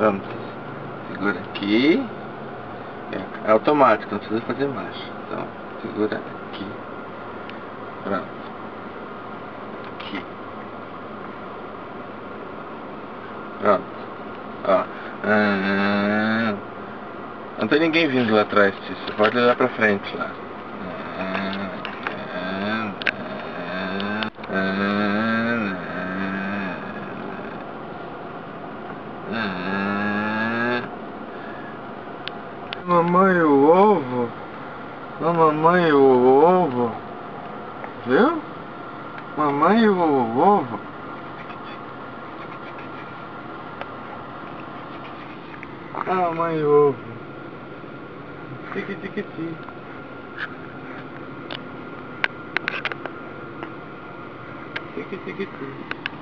Vamos. Segura aqui. É automático, não precisa fazer marcha. Então, segura aqui. Pronto. Aqui. Pronto. Ó. Não tem ninguém vindo lá atrás disso. Você pode olhar pra frente lá. Mamãe e o ovo. Mamãe e o ovo. Viu? Mamãe e o ovo. Ah, mamãe e o ovo. Tiqui-tiqui-ti. Tiqui-tiqui-ti.